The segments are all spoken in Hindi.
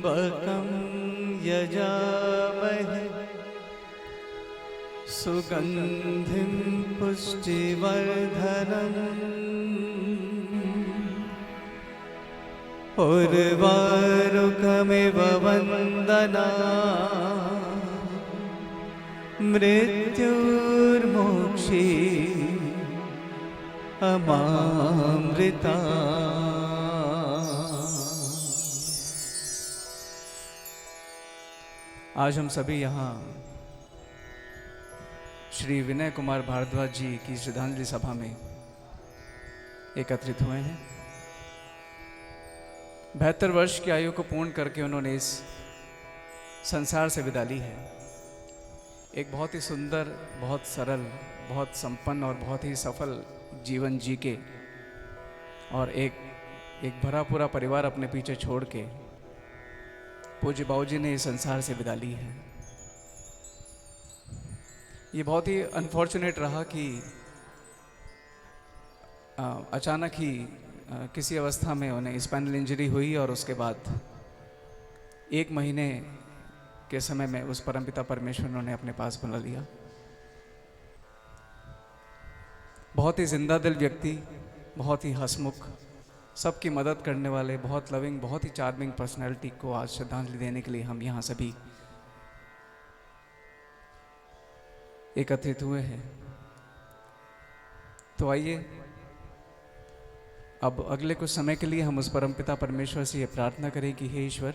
त्र्यम्बकं यजामहे सुगन्धिं पुष्टिवर्धनम् उर्वारुकमिव वन्दनात् मृत्युर्मोक्षी अमामृता। आज हम सभी यहाँ श्री विनय कुमार भारद्वाज जी की श्रद्धांजलि सभा में एकत्रित हुए हैं। 72 वर्ष की आयु को पूर्ण करके उन्होंने इस संसार से विदा ली है। एक बहुत ही सुंदर, बहुत सरल, बहुत संपन्न और बहुत ही सफल जीवन जी के और एक भरा पूरा परिवार अपने पीछे छोड़ के पूज्य बाबूजी ने इस संसार से विदा ली है। ये बहुत ही अनफॉर्चुनेट रहा कि अचानक ही किसी अवस्था में उन्हें स्पाइनल इंजरी हुई और उसके बाद 1 महीने के समय में उस परमपिता परमेश्वर ने उन्हें अपने पास बुला लिया। बहुत ही जिंदा दिल व्यक्ति, बहुत ही हंसमुख, सबकी मदद करने वाले, बहुत लविंग, बहुत ही चार्मिंग पर्सनैलिटी को आज श्रद्धांजलि देने के लिए हम यहाँ सभी एकत्रित हुए हैं। तो आइए अब अगले कुछ समय के लिए हम उस परमपिता परमेश्वर से ये प्रार्थना करें कि हे ईश्वर,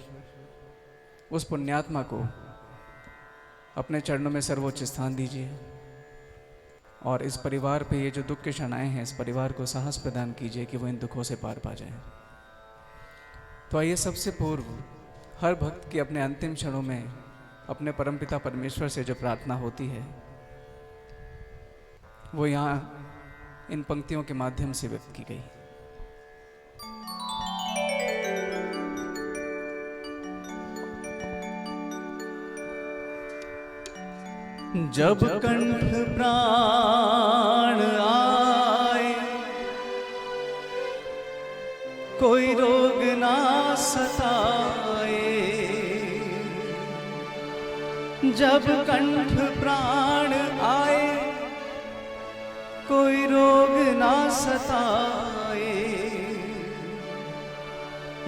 उस पुण्यात्मा को अपने चरणों में सर्वोच्च स्थान दीजिए और इस परिवार पे ये जो दुख के क्षण आए हैं, इस परिवार को साहस प्रदान कीजिए कि वो इन दुखों से पार पा जाए। तो आइए सबसे पूर्व हर भक्त की अपने अंतिम क्षणों में अपने परमपिता परमेश्वर से जो प्रार्थना होती है वो यहाँ इन पंक्तियों के माध्यम से व्यक्त की गई। जब कंठ प्राण आए कोई रोग ना सताए, जब कंठ प्राण आए कोई रोग ना सताए,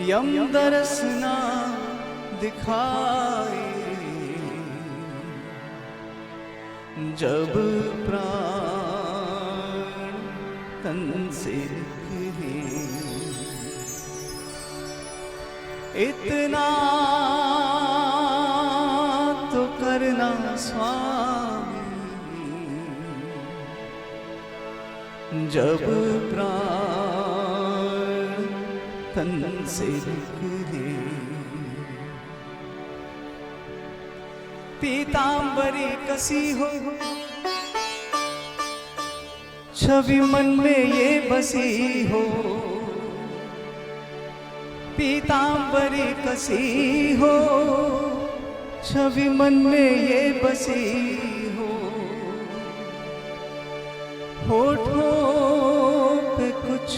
यम दरस ना दिखाए, जब प्राण तन से निकले, इतना तो करना स्वामी, जब प्राण तन से निकले। पीतांबरी कसी हो छवि मन में ये बसी हो, पीतांबरी कसी हो छवि मन में ये बसी हो, होठों पे कुछ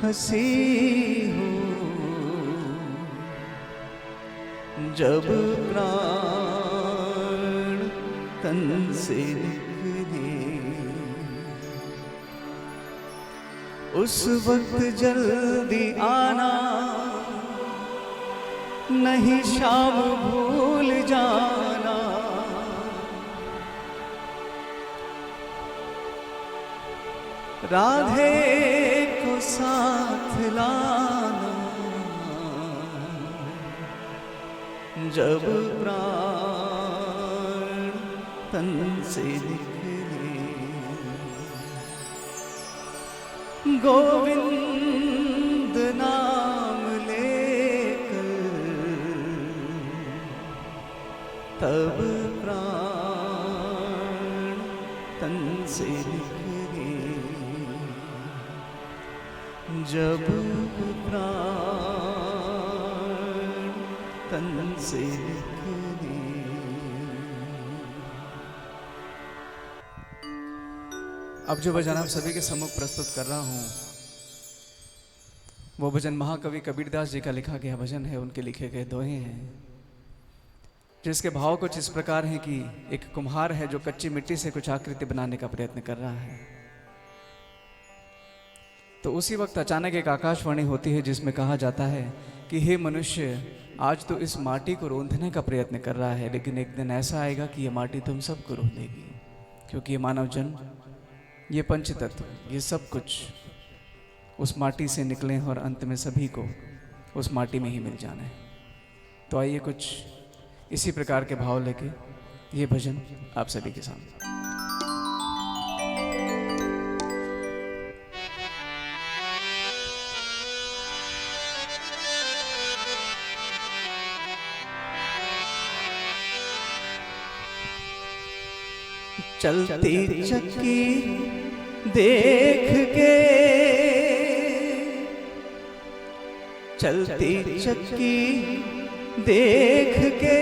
हंसी हो, जब प्राण तन से निकले, उस वक्त जल्दी आना, नहीं शाम भूल जाना, राधे को साथ लाना, जब प्राण तन से निकले, गोविंद नाम लेकर तब प्राण तन से निकले, जब प्राण तन से निकले। अब जो भजन आप सभी के सम्मुख प्रस्तुत कर रहा हूँ वो भजन महाकवि कबीरदास जी का लिखा गया भजन है, उनके लिखे गए दोहे हैं, जिसके भाव कुछ इस प्रकार हैं कि एक कुम्हार है जो कच्ची मिट्टी से कुछ आकृति बनाने का प्रयत्न कर रहा है। तो उसी वक्त अचानक एक आकाशवाणी होती है जिसमें कहा जाता है कि हे मनुष्य, आज तो इस माटी को रोंदने का प्रयत्न कर रहा है, लेकिन एक दिन ऐसा आएगा कि ये माटी तुम सबको रोंदेगी, क्योंकि ये मानव जन्म, ये पंचतत्व, ये सब कुछ उस माटी से निकले और अंत में सभी को उस माटी में ही मिल जाना है। तो आइए कुछ इसी प्रकार के भाव लेके ये भजन आप सभी के सामने। चलती चक्की देख के, चलती चक्की देख के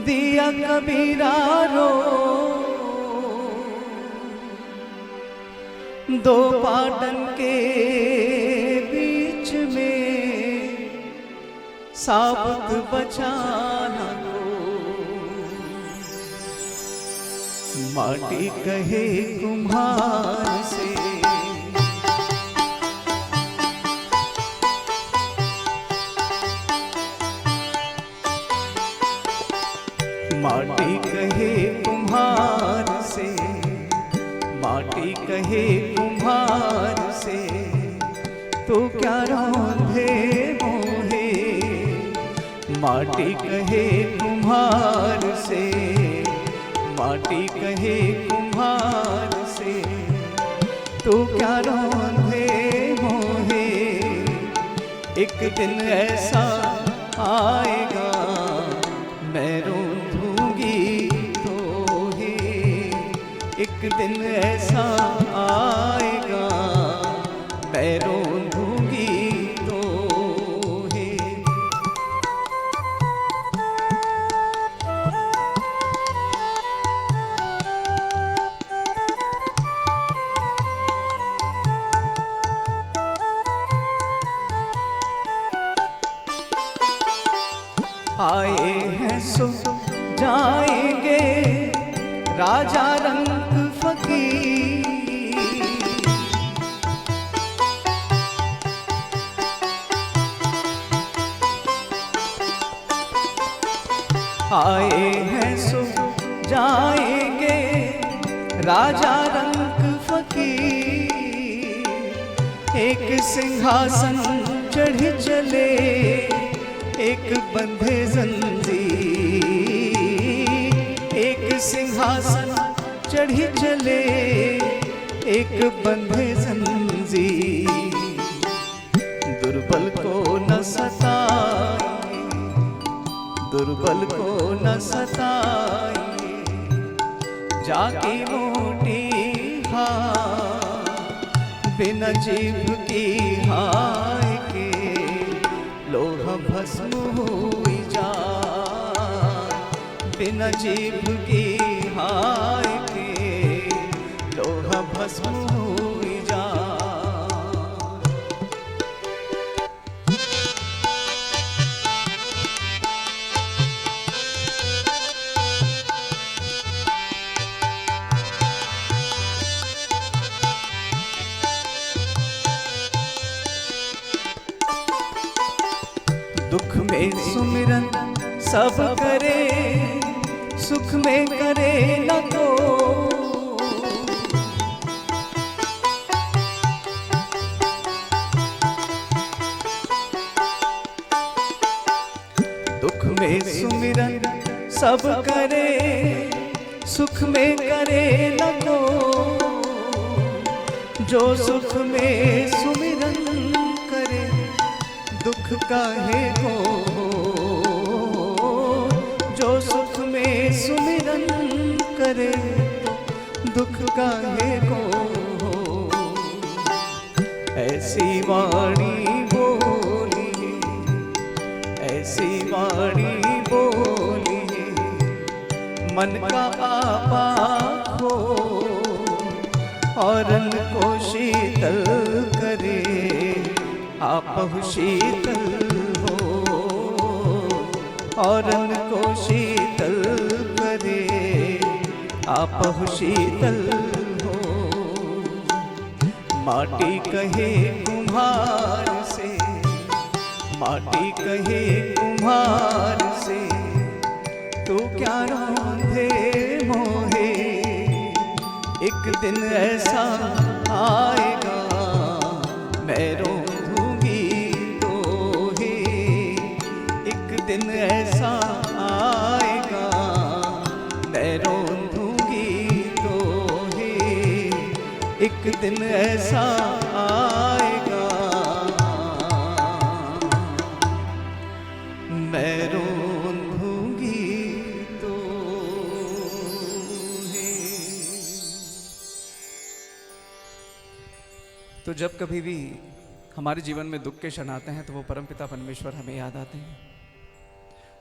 दिया कबीरा रो, दो पाटन के बीच में साबुत बचाना को, माटी कहे कुम्हार से, माटी कहे कुम्हार से, माटी कहे कुम्हार से, तो क्या रोंधे मोहे, माटी कहे कुम्हार से, माटी कहे कुम्हार से, तो क्या रोंधे मोहे, एक दिन ऐसा आएगा मैं रोंधूंगी तो ही, एक दिन ऐसा आएगा मैं रोंधूंगी तो ही। आए हैं सो जाएंगे राजा रंग फकीर, आए हैं सो जाएंगे राजा रंग फकीर, एक सिंहासन चढ़ चले एक बंधे जंजीर, एक सिंहासन चढ़ी चले एक बंधे जंजीर, दुर्बल को न सताइए, दुर्बल को न सताइए, जाकी मोटी हाय बिना जीभ की हाय के लोहा भस्म हुई जाए, बिना जीभ की हाय के लोहा भस्म हुई जाए। दुख में सुमिरन सब करे, सुख में करे न को, दुख में सुमिरन सब करे, सुख में करे न को, जो सुख में सुमिरन करे दुख काहे को, जो सुख में सुमिरन करे दुख काहे को, ऐसी वाणी बोली, ऐसी वाणी बोली, मन का आपा हो और को शीतल करे, आपहु शीतल हो, औरन को शीतल करे, आपहु शीतल हो। माटी कहे कुम्हार से, माटी कहे कुम्हार से, तू क्या रोंधे मोहे, एक दिन ऐसा आएगा मैं रोंधूंगी तोहे, एक दिन ऐसा आएगा मैं रोंधूंगी तोहे, एक दिन ऐसा आएगा मैं रोंधूंगी तोहे। तो जब कभी भी हमारे जीवन में दुख के क्षण आते हैं तो वो परमपिता परमेश्वर हमें याद आते हैं।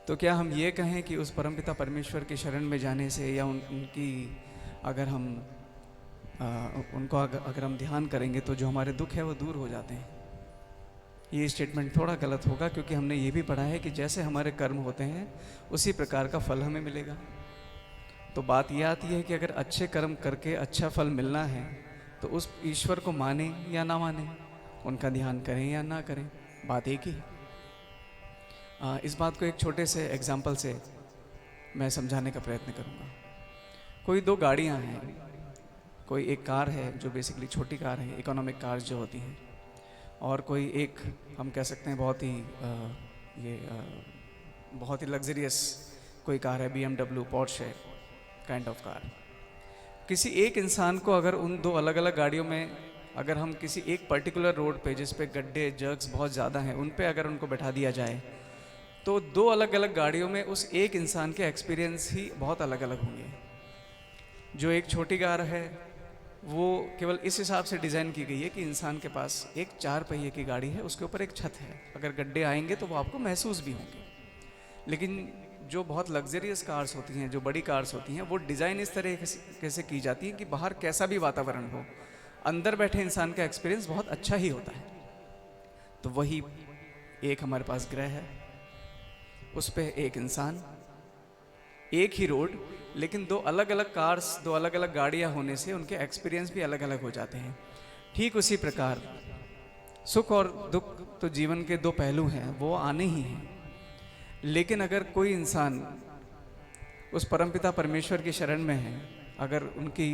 तो क्या हम ये कहें कि उस परमपिता परमेश्वर की शरण में जाने से या उनकी अगर हम उनको अगर हम ध्यान करेंगे तो जो हमारे दुख है वो दूर हो जाते हैं? ये स्टेटमेंट थोड़ा गलत होगा, क्योंकि हमने ये भी पढ़ा है कि जैसे हमारे कर्म होते हैं उसी प्रकार का फल हमें मिलेगा। तो बात ये आती है कि अगर अच्छे कर्म करके अच्छा फल मिलना है तो उस ईश्वर को माने या ना माने, उनका ध्यान करें या ना करें, बात एक ही है। इस बात को एक छोटे से एग्जाम्पल से मैं समझाने का प्रयत्न करूँगा। कोई दो गाड़ियाँ हैं, कोई एक कार है जो बेसिकली छोटी कार है, इकोनॉमिक कार्स जो होती हैं, और कोई एक हम कह सकते हैं बहुत ही लग्जरियस कोई कार है, BMW, Porsche kind of car. किसी एक इंसान को अगर उन दो अलग अलग गाड़ियों में अगर हम किसी एक पर्टिकुलर रोड पे जिस पे गड्ढे जर्क्स बहुत ज़्यादा हैं उन पे अगर उनको बैठा दिया जाए तो दो अलग अलग गाड़ियों में उस एक इंसान के एक्सपीरियंस ही बहुत अलग अलग होंगे। जो एक छोटी कार है वो केवल इस हिसाब से डिज़ाइन की गई है कि इंसान के पास एक 4 पहिए की गाड़ी है, उसके ऊपर एक छत है, अगर गड्ढे आएंगे तो वो आपको महसूस भी होंगे। लेकिन जो बहुत लग्जरियस कार्स होती हैं, जो बड़ी कार्स होती हैं, वो डिज़ाइन इस तरह कैसे की जाती है कि बाहर कैसा भी वातावरण हो, अंदर बैठे इंसान का एक्सपीरियंस बहुत अच्छा ही होता है। तो वही एक हमारे पास ग्रह है, उस पे एक इंसान, एक ही रोड, लेकिन दो अलग अलग कार्स, दो अलग अलग गाड़ियाँ होने से उनके एक्सपीरियंस भी अलग अलग हो जाते हैं। ठीक उसी प्रकार सुख और दुख तो जीवन के दो पहलू हैं, वो आने ही हैं। लेकिन अगर कोई इंसान उस परमपिता परमेश्वर की शरण में है, अगर उनकी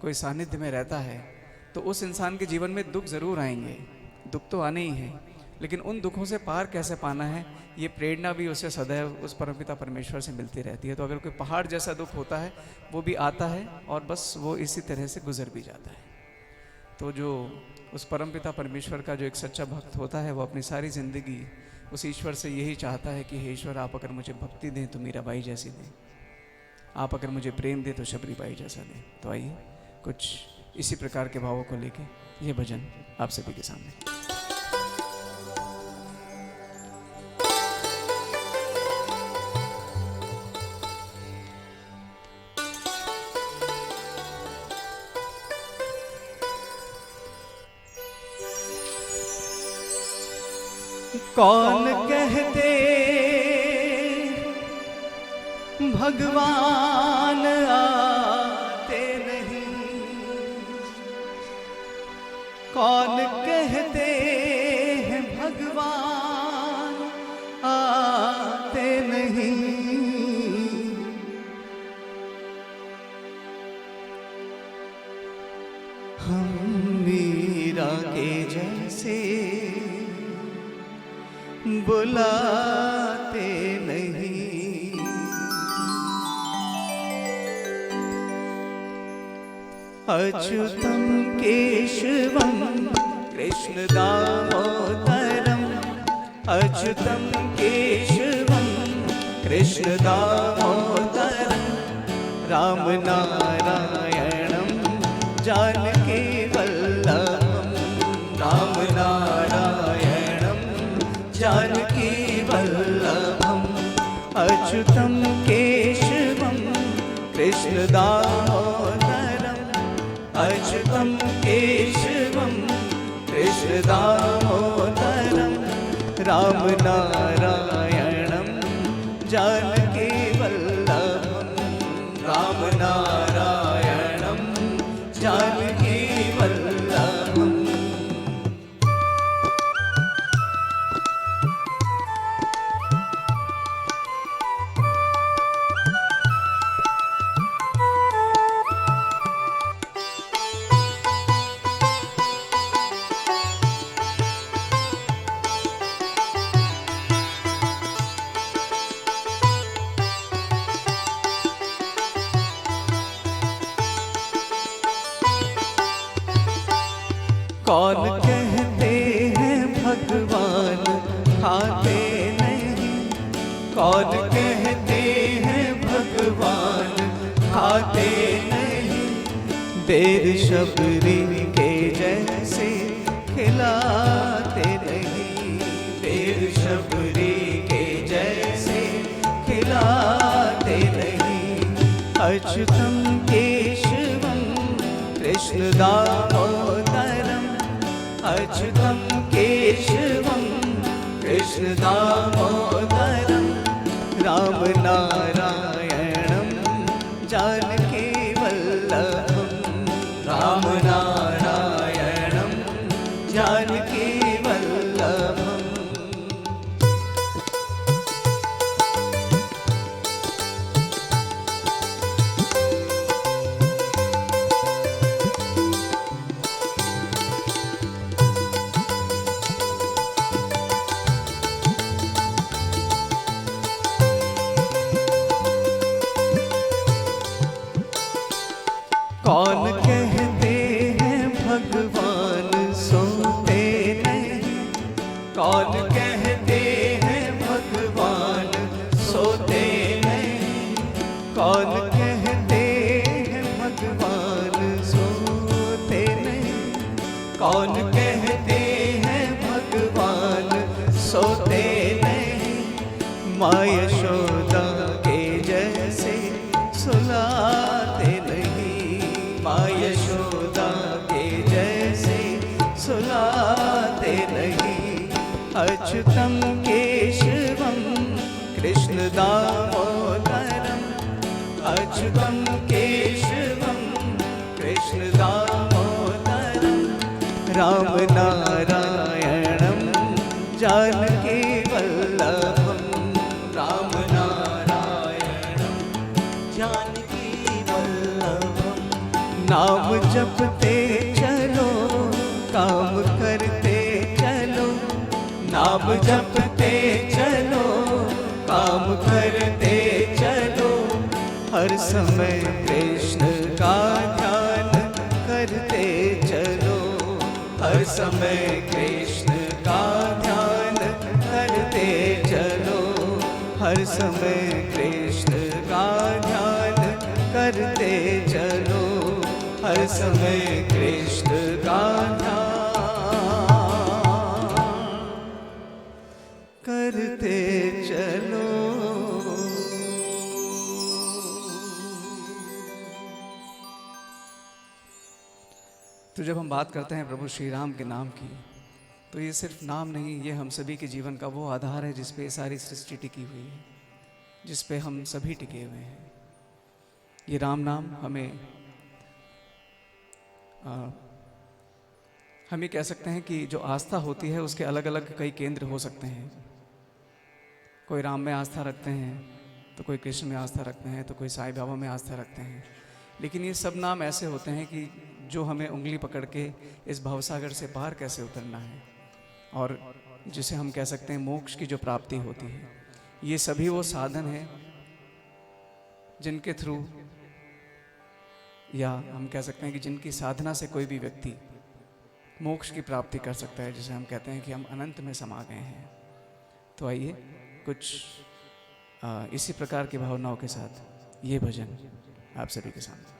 कोई सानिध्य में रहता है, तो उस इंसान के जीवन में दुख ज़रूर आएंगे, दुख तो आने ही हैं, लेकिन उन दुखों से पार कैसे पाना है, ये प्रेरणा भी उसे सदैव उस परमपिता परमेश्वर से मिलती रहती है। तो अगर कोई पहाड़ जैसा दुख होता है वो भी आता है और बस वो इसी तरह से गुजर भी जाता है। तो जो उस परमपिता परमेश्वर का जो एक सच्चा भक्त होता है वो अपनी सारी ज़िंदगी उस ईश्वर से यही चाहता है कि हे ईश्वर, आप अगर मुझे भक्ति दें तो मीराबाई जैसी दें, आप अगर मुझे प्रेम दें तो शबरीबाई जैसा दें। तो आइए कुछ इसी प्रकार के भावों को लेके ये भजन आप सभी के सामने। कौन कहते भगवान आते नहीं, कौन कहते हैं भगवान आते नहीं। हम मीरा के जैसे बुलाते नहीं, अच्युतम केशवम कृष्ण दामोदरम, अच्युतम केशवम कृष्ण दामोदरम, राम नारायणम जानकी वल्लभम, राम नारायणम जानकी वल्लभम, अच्युतम केशवम कृष्ण दामोदरम, अच्युतम केशवम कृष्ण कृष्ण दामोदरम राम नारायणम जानकी वल्लभम राम नारायणम जानकी वल्लभम। कौन कहते हैं भगवान खाते नहीं, कौन कहते हैं भगवान खाते नहीं, देर शबरी के जैसे खिलाते नहीं, देर शबरी के जैसे खिलाते नहीं। अच्युतम केशवम कृष्ण दामोदरम अच्युतम केशवम कृष्ण दामोदरम राम नारायणम जानकी वल्लभम राम नारायणम जानकी वल्लभम। कौन कहते हैं भगवान सोते नहीं, कौन कहते हैं भगवान सोते नहीं, कौन कहते हैं भगवान सोते नहीं, कौन कहते हैं भगवान सोते नहीं। माँ यशोदा के जैसे सुलाते नहीं, माँ यशोदा के जैसे सुलाते नहीं। अच्युतम केशवम कृष्ण दामोदरम अच्युतम केशवम कृष्ण दामोदरम राम नारायणम जानकी वल्लभम राम नारायणम जानकी वल्लभम। नाम जपते चलो काम करते चलो, नाम जपते चलो काम करते चलो, हर समय कृष्ण का ध्यान करते चलो, हर समय कृष्ण का ध्यान करते चलो, हर समय कृष्ण का ध्यान करते चलो, हर समय कृष्ण का ध्यान करते चलो। तो जब हम बात करते हैं प्रभु श्री राम के नाम की, तो ये सिर्फ नाम नहीं, ये हम सभी के जीवन का वो आधार है जिस पे सारी सृष्टि टिकी हुई है, जिस पे हम सभी टिके हुए हैं। ये राम नाम हम ये कह सकते हैं कि जो आस्था होती है उसके अलग अलग कई केंद्र हो सकते हैं। कोई राम में आस्था रखते हैं, तो कोई कृष्ण में आस्था रखते हैं, तो कोई साईं बाबा में आस्था रखते हैं। लेकिन ये सब नाम ऐसे होते हैं कि जो हमें उंगली पकड़ के इस भवसागर से पार कैसे उतरना है, और जिसे हम कह सकते हैं मोक्ष की जो प्राप्ति होती है। ये सभी वो साधन हैं जिनके थ्रू, या हम कह सकते हैं कि जिनकी साधना से कोई भी व्यक्ति मोक्ष की प्राप्ति कर सकता है, जिसे हम कहते हैं कि हम अनंत में समा गए हैं। तो आइए कुछ इसी प्रकार की भावनाओं के साथ ये भजन आप सभी के सामने।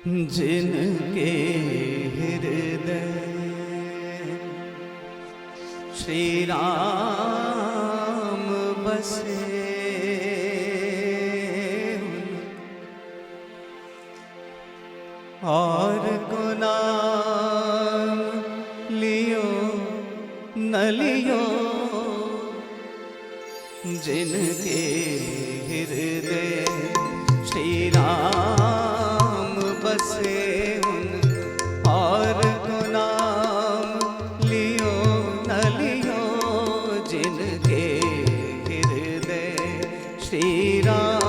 जिनके हृदय श्री राम बसे, और को नाम लियो न लियो, जिनके हृदय श्री राम बसे, और को नाम लियो न लियो, जिनके हृदय श्री राम।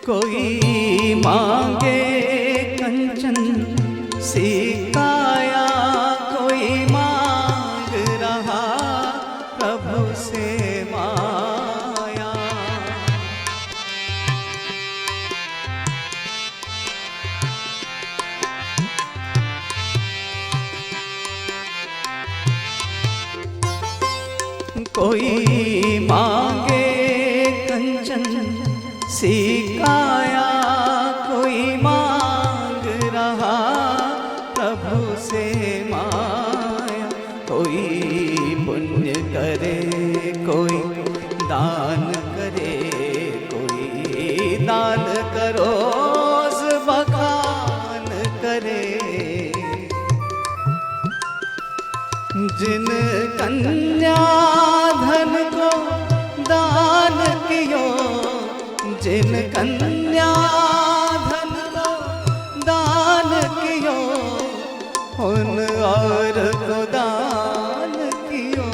कोई मांगे कंचन सी काया, कोई मांग रहा प्रभु से माया। कोई मांगे कंचन सी काया, कोई मांग रहा प्रभु से माया। कोई पुण्य करे, कोई दान करे, कोई दान करोस बखान करे। जिन कन्या धन को दान कियो, जिन कन्या धन को दान कियो, उन और को दान कियो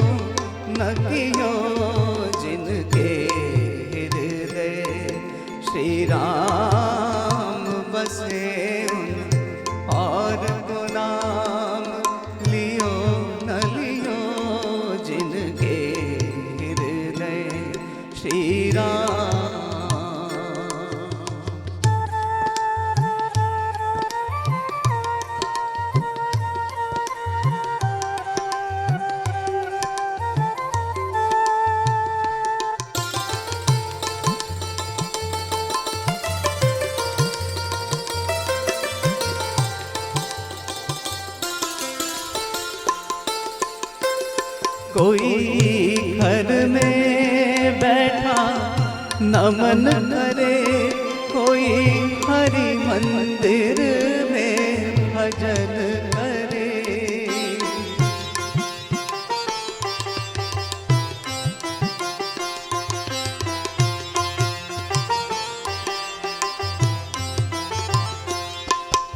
न कियो, जिनके हृदय श्री राम बसे, उन और को नाम लियो न लियो, जिनके हृदय श्री राम। कोई घर में बैठा नमन करे, कोई हरि मंदिर में भजन करे।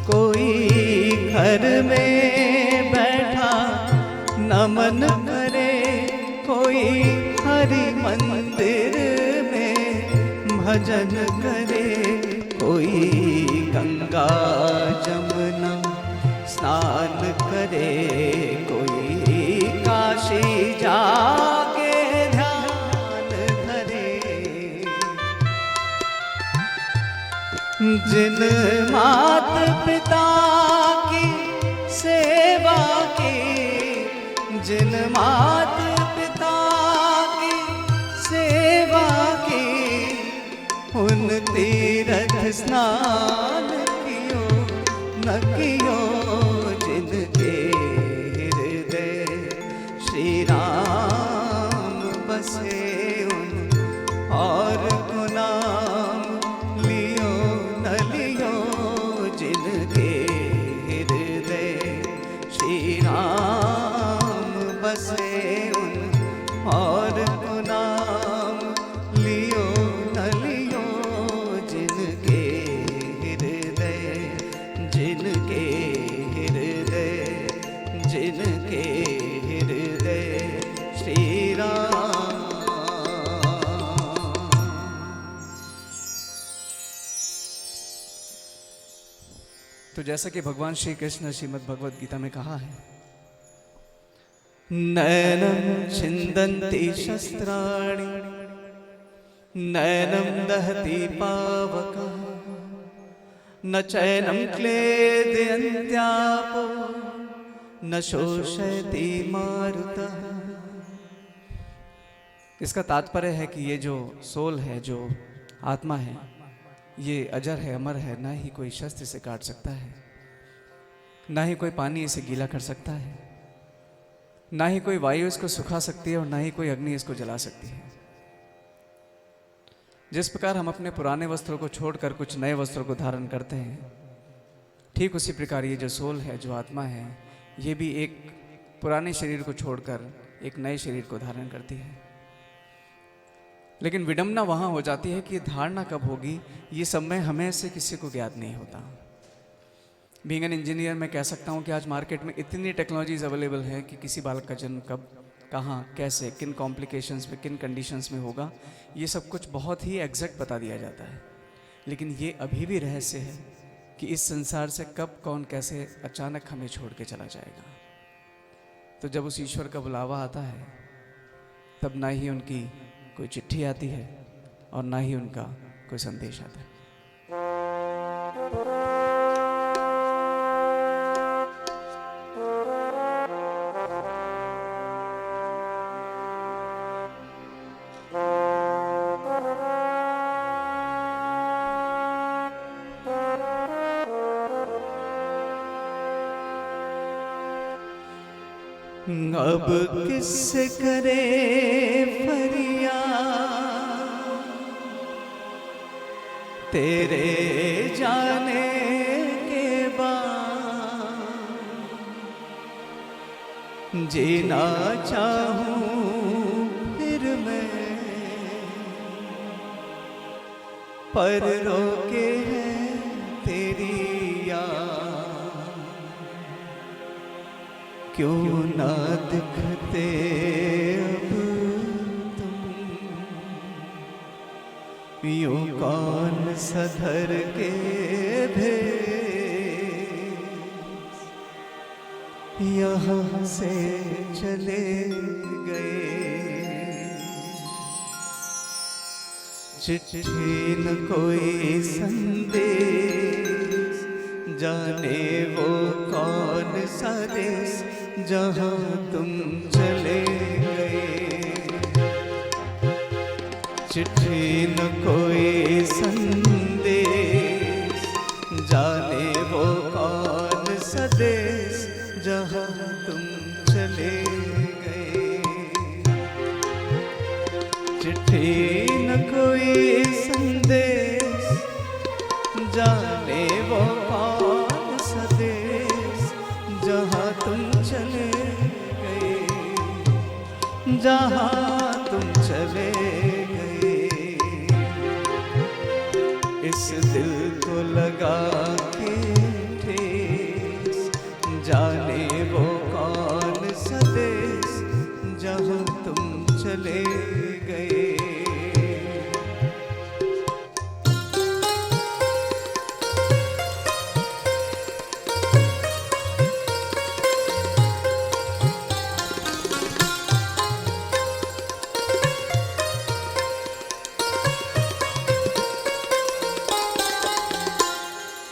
कोई घर में बैठा नमन करे, कोई हरि मंदिर में भजन करे। कोई गंगा जमुना स्नान करे, कोई काशी जाके ध्यान धरे। जिन मात पिता की सेवा की, जिन मात पिता की सेवा की, उन तीर्थ स्नान कियो न कियो, जिनके हृदय श्री राम बसे, उन और को नाम लियो न लियो, जिनके हृदय श्री राम बसे, उन और को नाम लियो न लियो, जिनके हृदय, जिनके हृदय, जिनके हृदय श्री राम। तो जैसा कि भगवान श्री कृष्ण श्रीमद् भगवद गीता में कहा है नैनं छिन्दन्ति शस्त्राणि नैनं दहति पावकः न चैनं क्लेदयन्त्यापो न शोषयति मारुतः। इसका तात्पर्य है कि ये जो सोल है, जो आत्मा है, ये अजर है, अमर है। ना ही कोई शस्त्र इसे काट सकता है, ना ही कोई पानी इसे गीला कर सकता है, ना ही कोई वायु इसको सुखा सकती है और ना ही कोई अग्नि इसको जला सकती है। जिस प्रकार हम अपने पुराने वस्त्रों को छोड़कर कुछ नए वस्त्रों को धारण करते हैं, ठीक उसी प्रकार ये जो सोल है, जो आत्मा है, ये भी एक पुराने शरीर को छोड़कर एक नए शरीर को धारण करती है। लेकिन विडंबना वहाँ हो जाती है कि ये धारणा कब होगी, ये समय हमें से किसी को ज्ञात नहीं होता। बीइंग एन इंजीनियर मैं कह सकता हूँ कि आज मार्केट में इतनी टेक्नोलॉजीज अवेलेबल है कि किसी बालक का जन्म कब, कहाँ, कैसे, किन कॉम्प्लिकेशंस में, किन कंडीशंस में होगा, ये सब कुछ बहुत ही एग्जैक्ट बता दिया जाता है। लेकिन ये अभी भी रहस्य है कि इस संसार से कब, कौन, कैसे अचानक हमें छोड़ के चला जाएगा। तो जब उस ईश्वर का बुलावा आता है, तब ना ही उनकी कोई चिट्ठी आती है और ना ही उनका कोई संदेश आता है। अब किससे करे फरियाद तेरे जाने के बाद, जीना चाहूं फिर मैं पर रोके है तेरी याद। क्यों ना दिखते अब तुम, यूं कौन सधर के भेस यहाँ से चले गए। चिट्ठी न कोई संदेश, जाने वो कौन सा देश जहाँ तुम चले गए। चिट्ठी न कोई संदेश, जाने वो कौन सा देश जहाँ तुम चले गए। चिट्ठी न कोई संदेश, जाने वो कौन सा देश जहाँ तुम चले गए, जहाँ तुम चले गए। इस दिल को लगा के ठेस, जाने वो कौन सा देश जहाँ तुम चले गए।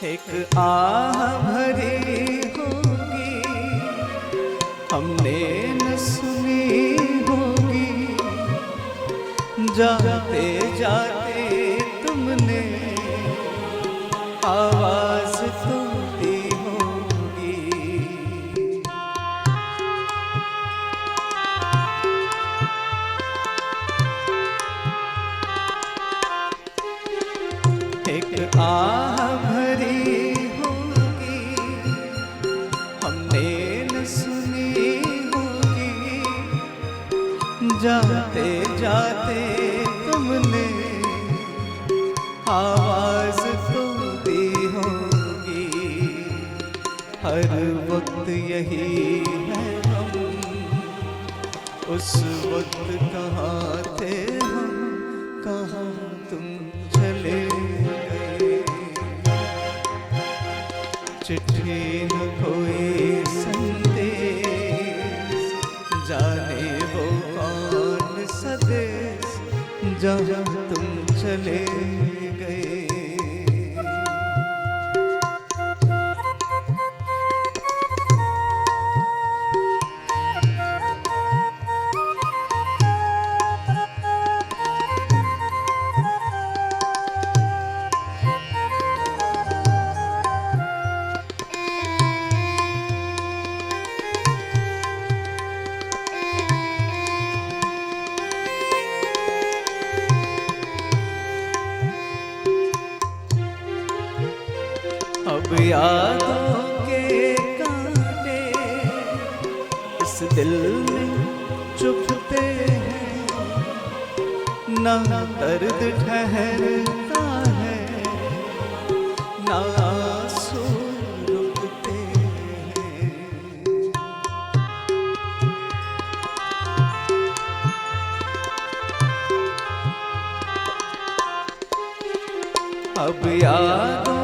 एक आह भरी होगी हमने न सुनी होगी, जाते जाते तुमने आवाज तो दी होगी। एक आह भरी होगी हमने न सुनी होगी, जाते जाते तुमने आवाज तो दी होगी। हर वक्त यही है हम, उस वक्त कहाँ थे हम, कहाँ तुम चले गए। चिट्ठी न कोई संदेश, जहाँ तुम चले गए। अब यादों के कांटे इस दिल में चुभते हैं, ना दर्द ठहरता है, ना आंसू रुकते हैं। अब यादों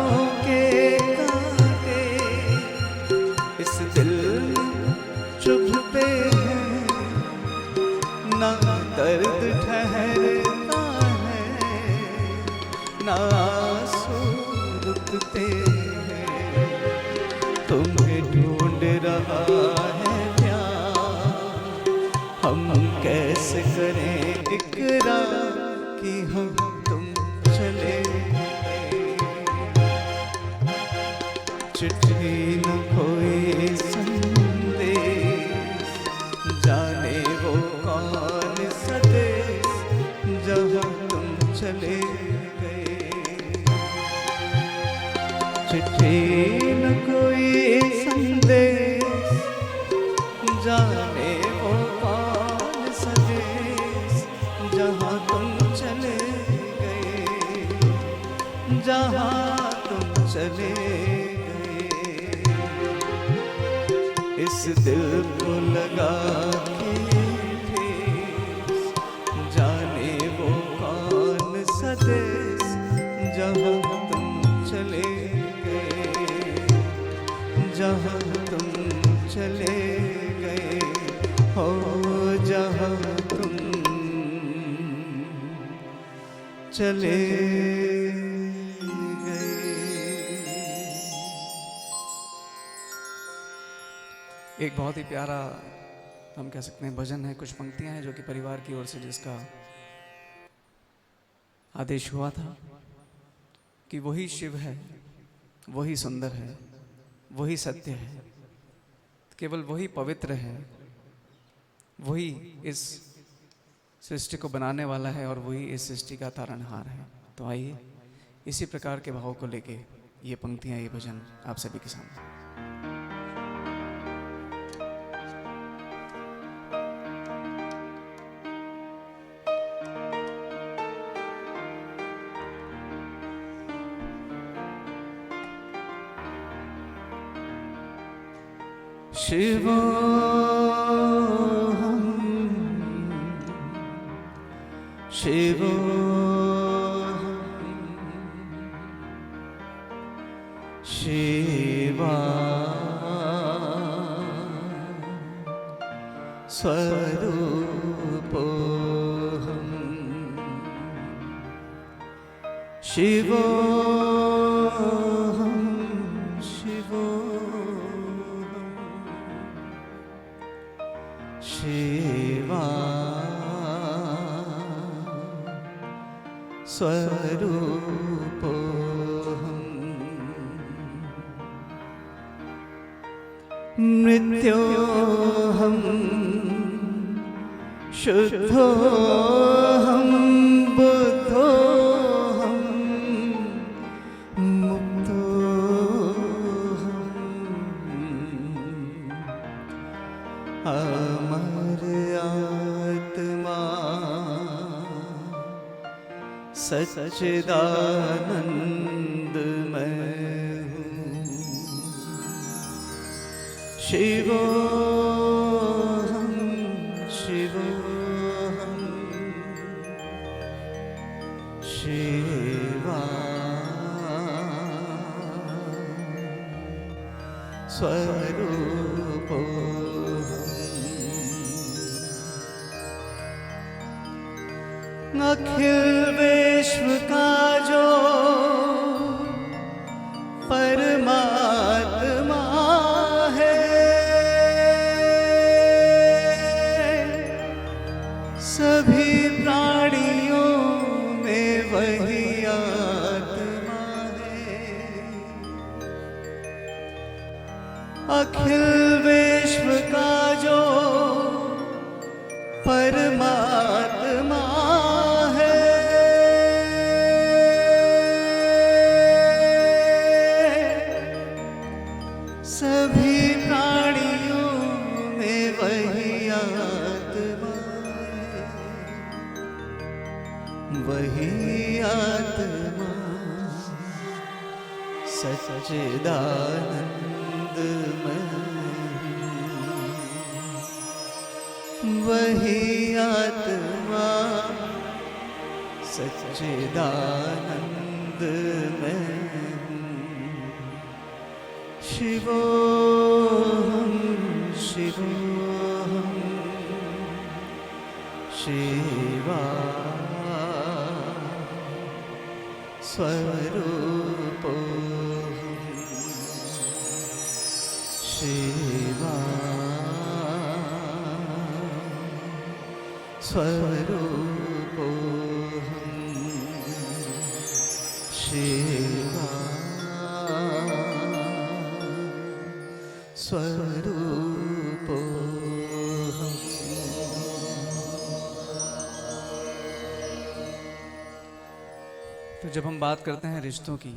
इस दिल में चुभते हैं, ना दर्द ठहरता है, ना आंसू रुकते हैं। तुम्हें ढूंढ रहा है प्यार, हम कैसे करें इकरार कि हम तुम चले गए। चिट्ठी न कोई संदेश, जाने वो कौन सा देश जहाँ तुम चले गए। चिट्ठी न कोई संदेश, जाने वो कौन सा देश जहाँ तुम चले गए, जहाँ तुम चले गए। इस दिल को लगा के ठेस, जाने वो कौन सा देश जहाँ तुम चले गए, जहाँ तुम चले गए, हो जहाँ तुम चले एक बहुत ही प्यारा हम कह सकते हैं भजन है, कुछ पंक्तियां हैं जो कि परिवार की ओर से जिसका आदेश हुआ था कि वही शिव है, वही सुंदर है, वही सत्य है, केवल वही पवित्र है, वही इस सृष्टि को बनाने वाला है और वही इस सृष्टि का तारणहार है। तो आइए इसी प्रकार के भाव को लेके ये पंक्तियां, ये भजन आप सभी के सामने। शिवोऽहं शिवोऽहं शिवा स्वरूपोऽहं शिवोऽहं शिवा स्वरूपोऽहं मृत्योऽहं शुद्धोऽहं बुद्धोऽहं मुक्तोऽहम् अमर आत्मा सच्चिदानंदमय हूँ। शिवोऽहं शिवोऽहं शिवा स्वरूपोऽहम् अखिल विश्व का जो परमात्मा है, सभी प्राणियों में वही आत्मा है। अखिल विश्व का जो परमात्मा है, सभी प्राणियों में वही आत्मा है। वही आत्मा सच्चिदानंदमय, वही आत्मा सच्चिदानंदमय। शिवोहम शिवोहम शिवा स्वरूपोहम शिवा स्वरूपोहम शिवा स्वरूपोहम। तो जब हम बात करते हैं रिश्तों की,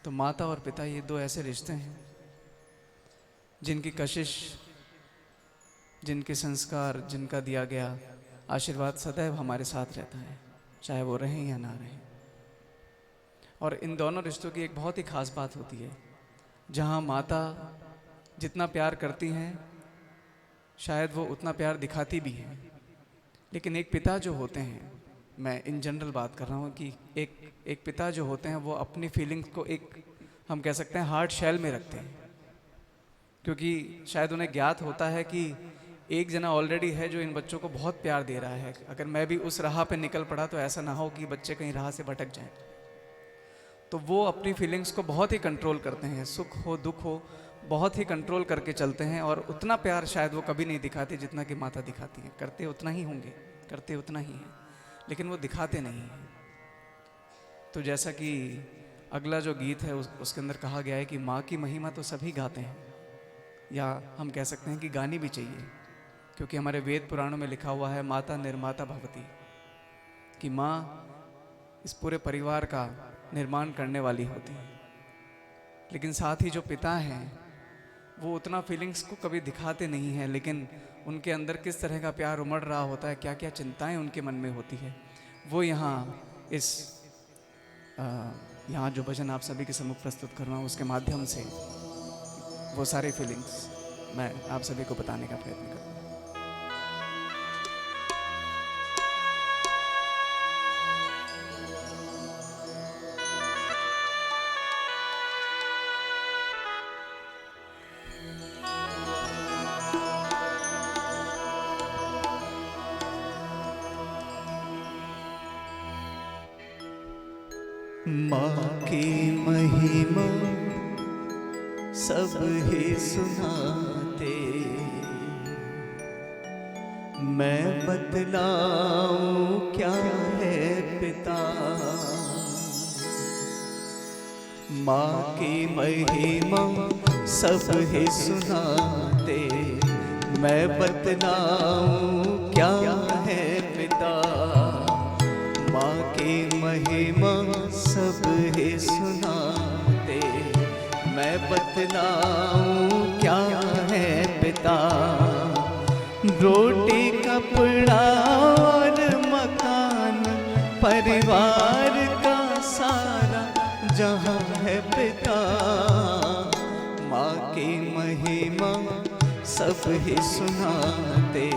तो माता और पिता ये दो ऐसे रिश्ते हैं जिनकी कशिश, जिनके संस्कार, जिनका दिया गया आशीर्वाद सदैव हमारे साथ रहता है, चाहे वो रहें या ना रहें। और इन दोनों रिश्तों की एक बहुत ही खास बात होती है, जहाँ माता जितना प्यार करती हैं शायद वो उतना प्यार दिखाती भी हैं, लेकिन एक पिता जो होते हैं, मैं इन जनरल बात कर रहा हूँ कि एक पिता जो होते हैं वो अपनी फीलिंग्स को एक, हम कह सकते हैं, हार्ड शेल में रखते हैं, क्योंकि शायद उन्हें ज्ञात होता है कि एक जना ऑलरेडी है जो इन बच्चों को बहुत प्यार दे रहा है। अगर मैं भी उस राह पे निकल पड़ा तो ऐसा ना हो कि बच्चे कहीं राह से भटक जाएं। तो वो अपनी फीलिंग्स को बहुत ही कंट्रोल करते हैं, सुख हो दुख हो बहुत ही कंट्रोल करके चलते हैं, और उतना प्यार शायद वो कभी नहीं दिखाते जितना कि माता दिखाती हैं। करते उतना ही होंगे, करते उतना ही है, लेकिन वो दिखाते नहीं हैं। तो जैसा कि अगला जो गीत है उसके अंदर कहा गया है कि माँ की महिमा तो सभी गाते हैं, या हम कह सकते हैं कि गानी भी चाहिए, क्योंकि हमारे वेद पुराणों में लिखा हुआ है माता निर्माता भवती, कि माँ इस पूरे परिवार का निर्माण करने वाली होती है। लेकिन साथ ही जो पिता हैं वो उतना फीलिंग्स को कभी दिखाते नहीं हैं, लेकिन उनके अंदर किस तरह का प्यार उमड़ रहा होता है, क्या क्या चिंताएं उनके मन में होती है, वो यहाँ जो भजन आप सभी के सम्मुख प्रस्तुत कर रहा हूँ उसके माध्यम से वो सारी फीलिंग्स मैं आप सभी को बताने का प्रयत्न करूँगा। माँ की महिमा सब ही सुनाते, मैं बतलाऊं क्या है पिता। माँ की महिमा सब ही सुनाते, मैं बतलाऊं क्या है पिता। माँ की महिमा सब ही सुनाते, मैं बतलाऊं क्या है पिता। रोटी कपड़ा और मकान परिवार का सारा जहाँ है पिता। माँ की महिमा सब ही सुनाते,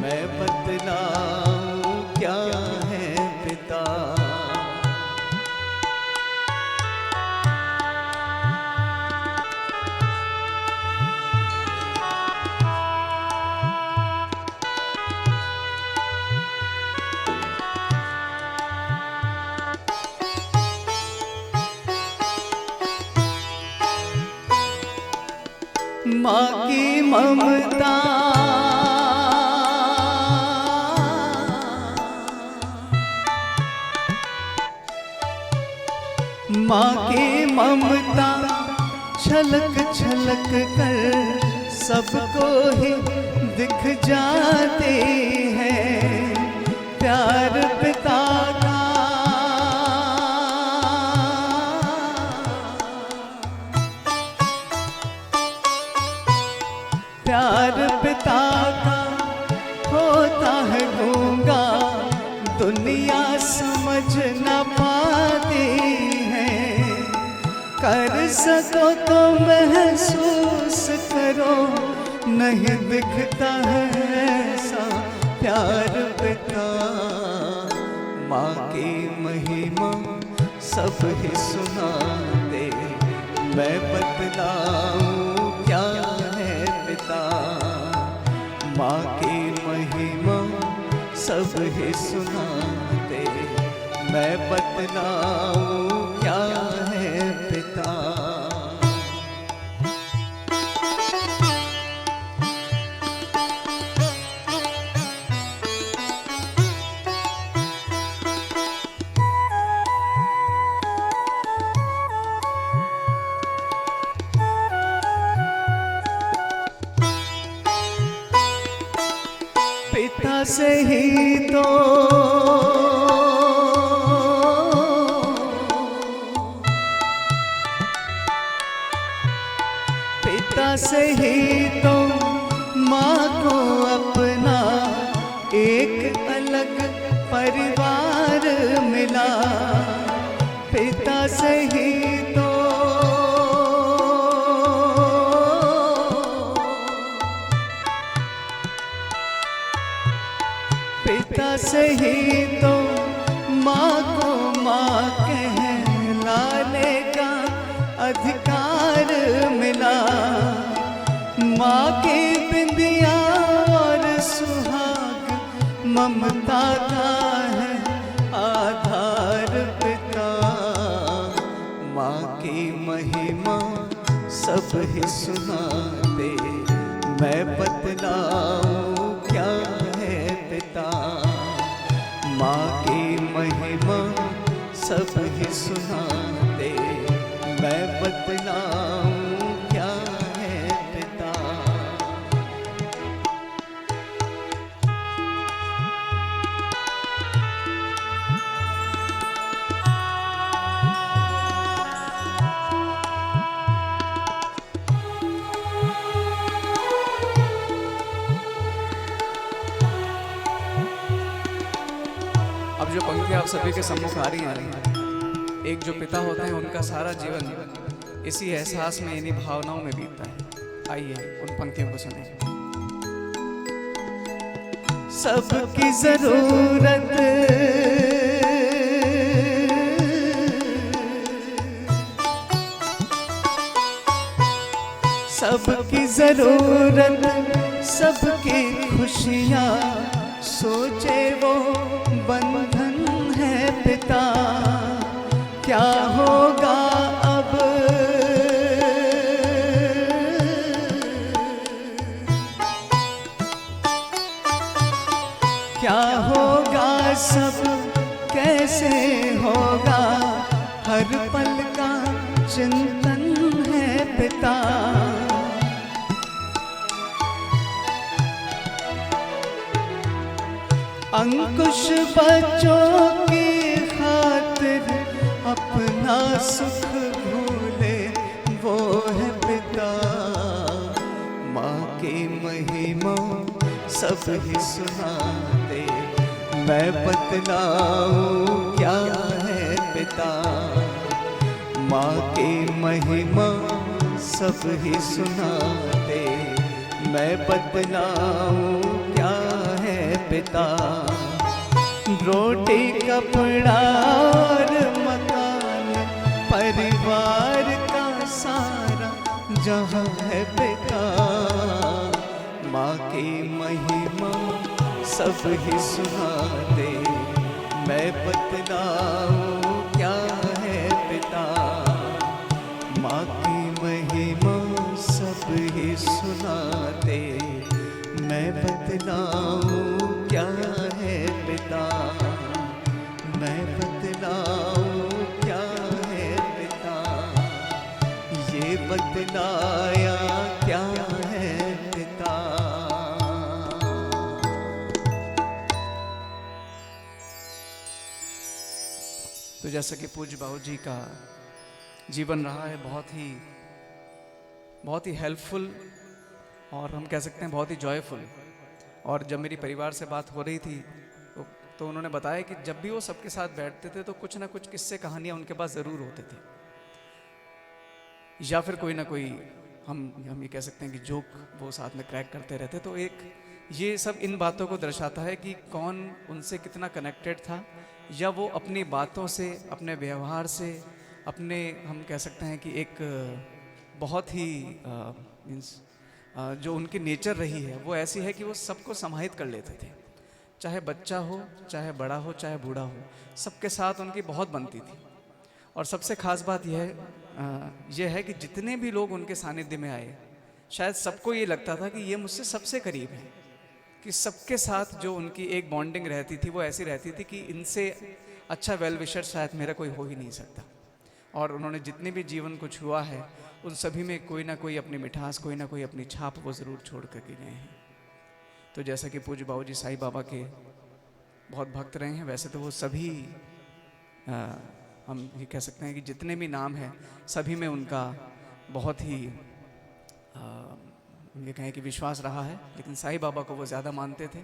मैं बतलाऊं क्या है पिता। माँ की ममता माँ की ममता छलक छलक कर सबको ही दिख जाते हैं। प्यार पिता का प्यार पिता का होता है गूंगा, दुनिया समझ न पाती है। कर सको तो महसूस करो, नहीं दिखता है ऐसा प्यार पिता। माँ की महिमा सब ही सुना दे, मैं बतलाऊं क्या है पिता। माँ की महिमा सब ही सुना दे, मैं बतलाऊं क्या है पिता। पिता से ही तो पिता से ही तो माँ को अपना एक अलग परिवार मिला। पिता से ही तो पिता से ही तो माँ को माँ कहलाने का अधिकार मिला। माँ की बिंदिया और सुहाग ममता का है आधार पिता। माँ की महिमा सब ही सुना दे, मैं बतलाऊं क्या है पिता। माँ की महिमा सब ही सुना दे, मैं बतलाऊं क्या है पिता। अब जो पंक्ति आप सभी के सम्मुख आ रही हैं, एक जो पिता होते हैं उनका सारा जीवन इसी एहसास में, इन्हीं भावनाओं में बीतता है। आइए उन पंक्तियों को सुनें। सबकी जरूरत सबकी जरूरत सबकी खुशियाँ सोचे वो बंधन है पिता। क्या होगा अब क्या होगा सब कैसे होगा, हर पल का चिंतन है पिता। अंकुश बच्चों की खातिर अपना सुख भूले वो है पिता। माँ की महिमा सब ही सुना दे, मैं बतलाऊं क्या है पिता। माँ की महिमा सब ही सुना दे, मैं बतलाऊं क्या है पिता। रोटी कपड़ा और मकान परिवार का सारा जहाँ है पिता। माँ की महिमा सब ही सुना दे, मैं बतलाऊं क्या है पिता। माँ की महिमा सब ही सुनाते, मैं बतलाऊं क्या है पिता, मैं बतलाऊं क्या है पिता, ये बतलाया क्या है पिता। तो जैसा कि पूज्य बाबू जी का जीवन रहा है बहुत ही हेल्पफुल, और हम कह सकते हैं बहुत ही जॉयफुल। और जब मेरी परिवार से बात हो रही थी तो उन्होंने बताया कि जब भी वो सबके साथ बैठते थे तो कुछ ना कुछ किस्से कहानियाँ उनके पास ज़रूर होते थे, या फिर कोई ना कोई हम ये कह सकते हैं कि जोक वो साथ में क्रैक करते रहते। तो एक ये सब इन बातों को दर्शाता है कि कौन उनसे कितना कनेक्टेड था, या वो अपनी बातों से, अपने व्यवहार से, अपने हम कह सकते हैं कि एक बहुत ही मीन्स जो उनकी नेचर रही है वो ऐसी है कि वो सबको समाहित कर लेते थे, चाहे बच्चा हो, चाहे बड़ा हो, चाहे बूढ़ा हो, सबके साथ उनकी बहुत बनती थी। और सबसे खास बात यह है कि जितने भी लोग उनके सानिध्य में आए, शायद सबको ये लगता था कि ये मुझसे सबसे करीब है, कि सबके साथ जो उनकी एक बॉन्डिंग रहती थी वो ऐसी रहती थी कि इनसे अच्छा वेल विशर शायद मेरा कोई हो ही नहीं सकता। और उन्होंने जितने भी जीवन को छुआ है उन सभी में कोई ना कोई अपनी मिठास, कोई ना कोई अपनी छाप वो ज़रूर छोड़ करके गए हैं। तो जैसा कि पूज्य बाबू जी साईं बाबा के बहुत भक्त रहे हैं, वैसे तो वो सभी हम ये कह सकते हैं कि जितने भी नाम हैं सभी में उनका बहुत ही ये कहें कि विश्वास रहा है। लेकिन साईं बाबा को वो ज़्यादा मानते थे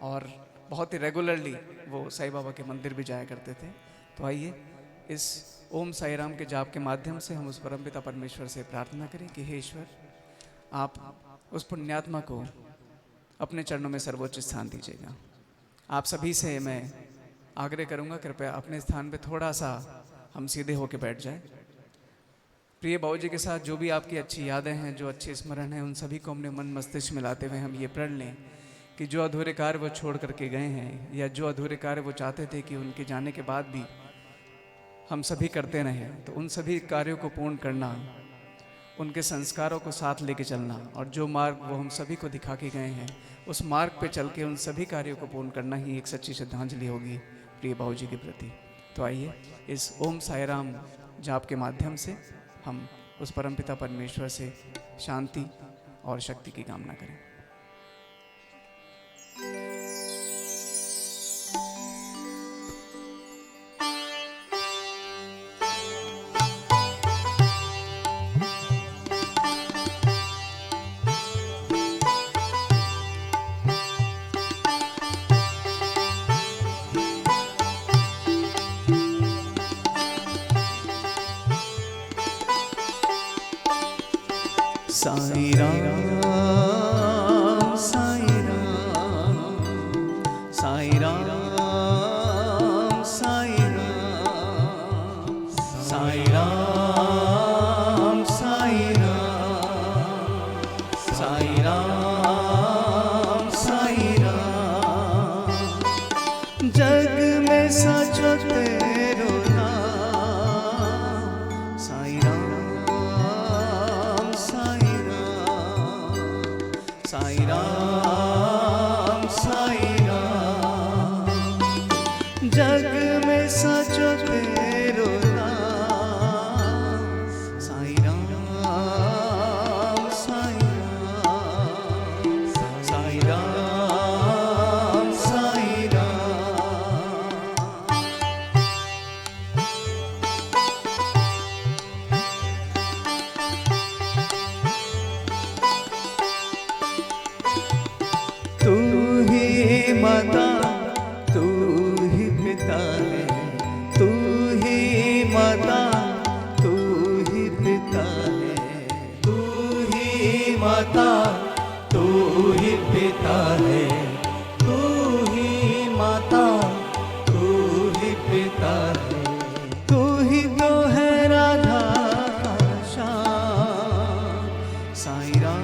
और बहुत ही रेगुलरली वो साईं बाबा के मंदिर भी जाया करते थे। तो आइए इस ओम साई राम के जाप के माध्यम से हम उस परमपिता परमेश्वर से प्रार्थना करें कि हे ईश्वर, आप उस पुण्यात्मा को अपने चरणों में सर्वोच्च स्थान दीजिएगा। आप सभी से मैं आग्रह करूंगा, कृपया अपने स्थान पे थोड़ा सा हम सीधे होकर बैठ जाएं। प्रिय बाबू जी के साथ जो भी आपकी अच्छी यादें हैं, जो अच्छे स्मरण हैं, उन सभी को अपने मन मस्तिष्क में लाते हुए हम ये प्रण लें कि जो अधूरे कार्य वो छोड़ करके गए हैं, या जो अधूरे कार्य वो चाहते थे कि उनके जाने के बाद भी हम सभी करते रहें, तो उन सभी कार्यों को पूर्ण करना, उनके संस्कारों को साथ लेके चलना, और जो मार्ग वो हम सभी को दिखा के गए हैं उस मार्ग पे चल के उन सभी कार्यों को पूर्ण करना ही एक सच्ची श्रद्धांजलि होगी प्रिय बाबू जी के प्रति। तो आइए इस ओम साई राम जाप के माध्यम से हम उस परमपिता परमेश्वर से शांति और शक्ति की कामना करें। साई राम साई राम साई राम साई राम साई राम साई राम साई राम साई राम। जग में सचो तेरो नाम साई राम साई राम साई राम। जग में सचो तेरो नाम साई राम साई राम साई राम साई राम। तू ही माता, तू ही पिता है, तू ही माता, तू ही पिता है, तू ही माता, तू ही पिता है, तू ही माता, तू ही पिता है। तू ही तो है राधा का श्याम साई राम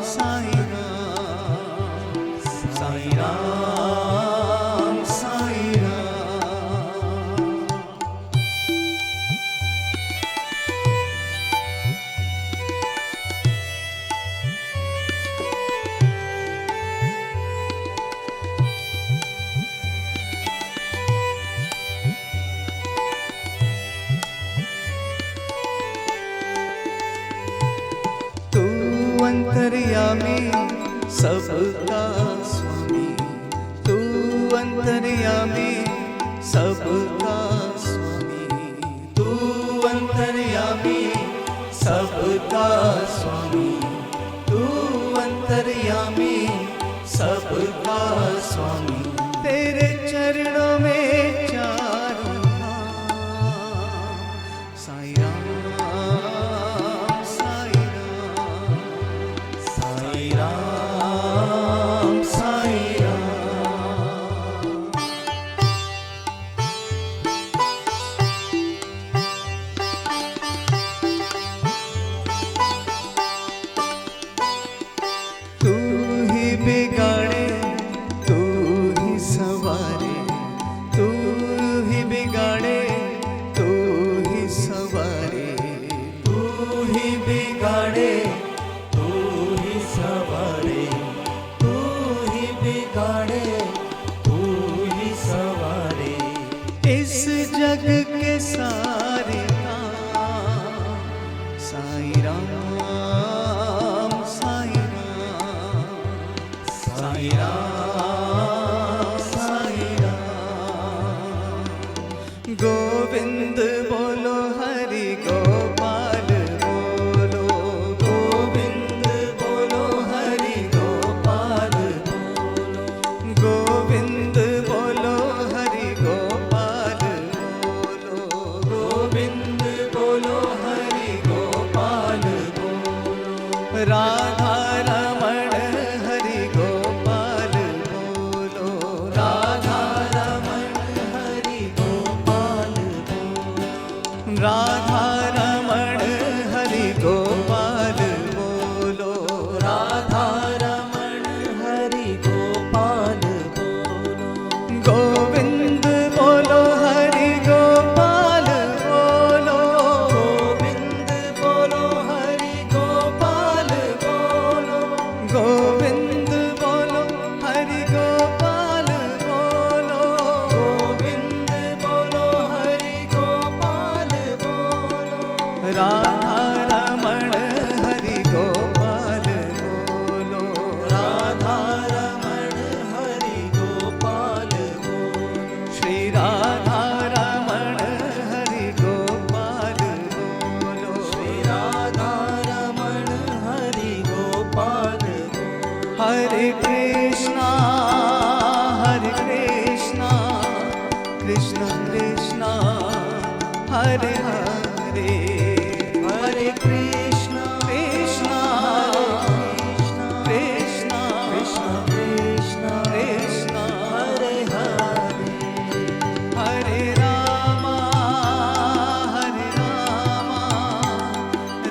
साई राम साई राम साई राम। अंतर्यामी सबका स्वामी, तू अंतर्यामी सबका स्वामी, तू अंतर्यामी सबका स्वामी, तू अंतर्यामी सबका स्वामी। तेरे चरणों में चारों धाम, साईं राम साईं राम साईं राम साईं राम। तू ही बिगाड़े तू ही सवारे, तू ही बिगाड़े तू ही सवारे, तू ही बिगाड़े तू ही सवारे, तू ही बिगाड़े तू ही सवारे। इस जग के सारे काम साईं राम साईं राम साईं राम साईं राम। गोविंद बोलो हरि गोपाल बोलो, गोविंद बोलो हरि गोपाल बोलो, गोविंद बोलो हरि गोपाल बोलो, गोविंद बोलो हरि गोपाल बोलो। राधा रमण हरि गोपाल बोलो, राधा रमण हरि गोपाल बोलो, राधा रमण हरि गोपाल बोलो, राधा रमण हरि गोपाल बोलो। गोविंद बोलो हरि गोपाल बोलो, गोविंद बोलो हरि गोपाल बोलो, गोविंद बोलो हरि गोपाल बोलो, गोविंद बोलो हरि गोपाल बोलो। राधा रमण हरि गोपाल बोलो, राधा रमण हरि गोपाल बोलो। श्री राधा रमण हरि गोपाल बोलो, श्री राधा रमण हरि गोपाल बोलो। हरे कृष्णा कृष्ण कृष्ण हरे हरे, हरे कृष्ण कृष्ण कृष्ण कृष्ण कृष्ण कृष्ण हरे हरे, हरे राम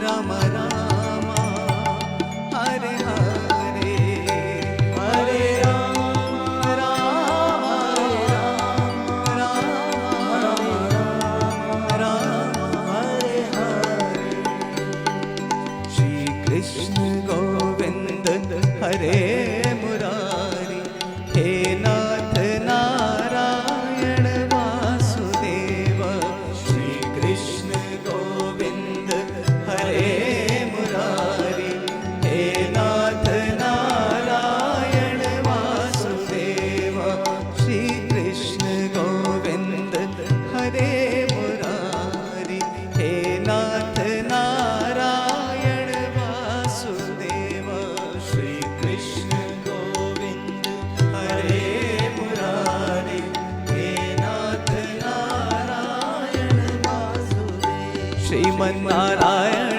राम राम हरे हरे, हरे राम राम राम हरे हरे। श्री कृष्ण गोविंद हरे मुरारी, हे नाथ नारायण वासुदेव। श्री कृष्ण गोविंद हरे मुरारी, हे नाथ नारायण वासुदेव। श्री कृष्ण गोविंद हरे मुरारी, हे नाथ नारायण वासुदेव। श्री कृष्ण गोविंद हरे मुरारी, हे नाथ नारायण वासुदेव। श्रीमन्नारायण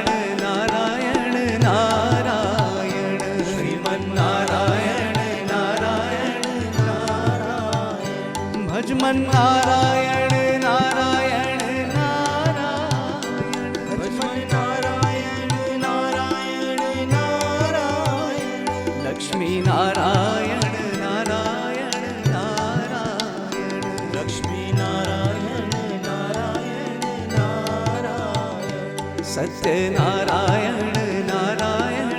नारायण नारायण, श्रीमन्नारायण नारायण नारायण। भजमन नारायण नारायण नारायण, भजमन नारायण नारायण नारायण। लक्ष्मी नारायण नारायण नारायण, लक्ष्मी नारायण नारायण नारायण। सत्यनारायण नारायण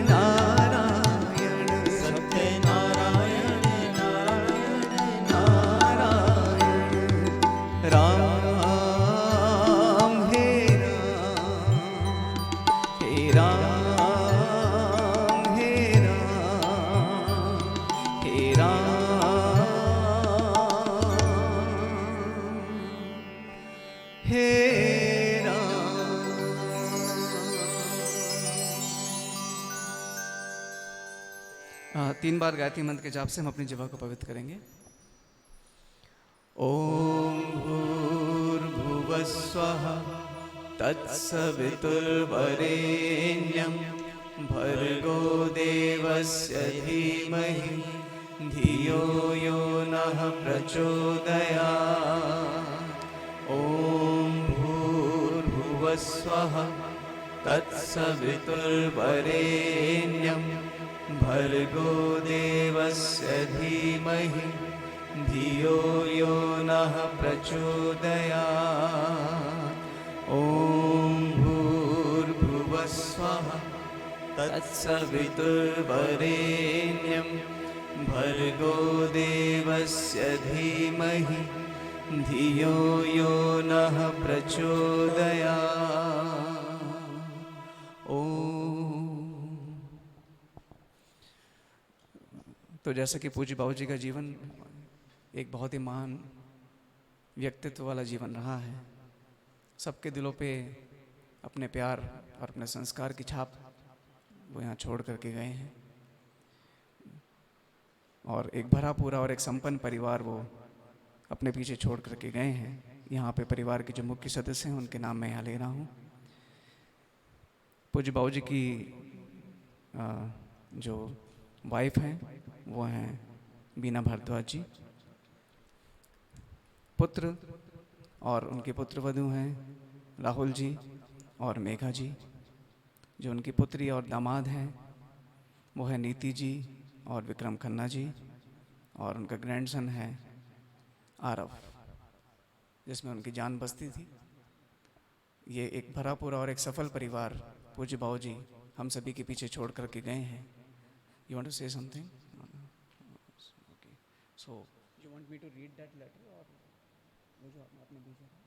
नारायण, सत्यनारायण नारायण नारायण। राम हे राम 3 बार गायत्री मंत्र के जाप से हम अपनी जिह्वा को पवित्र करेंगे। ओम भूर्भुवस्वः तत्सवितुर्वरेण्यं भर्गो देवस्य धीमहि धियो यो नः प्रचोदयात्। ओम भूर्भुवस्वः तत्सवितुर्वरेण्यं भर्गो देवस्य धीमहि धियो यो नः प्रचोदयात्। ओम भूर्भुवस्वः तत्सवितुर्वरेण्यं भर्गो देवस्य धीमहि धियो यो नः प्रचोदयात्। ओम। तो जैसे कि पूज्य बाबू जी का जीवन एक बहुत ही महान व्यक्तित्व वाला जीवन रहा है, सबके दिलों पे अपने प्यार और अपने संस्कार की छाप वो यहाँ छोड़ करके गए हैं, और एक भरा पूरा और एक संपन्न परिवार वो अपने पीछे छोड़ करके गए हैं। यहाँ पे परिवार के जो मुख्य सदस्य हैं उनके नाम मैं यहाँ ले रहा हूँ। पूज्य बाबू जी की जो वाइफ हैं वो हैं बीना भारद्वाज जी, पुत्र और उनके पुत्रवधू हैं राहुल जी और मेघा जी। जो उनकी पुत्री और दामाद हैं वो है नीति जी और विक्रम खन्ना जी, और उनका ग्रैंडसन है आरव, जिसमें उनकी जान बसती थी। ये एक भरा पूरा और एक सफल परिवार पूज्य बाबू जी हम सभी के पीछे छोड़ करके गए हैं। You want to say something? Okay, so you want me to read that letter, और वो जो आपने भेजा था?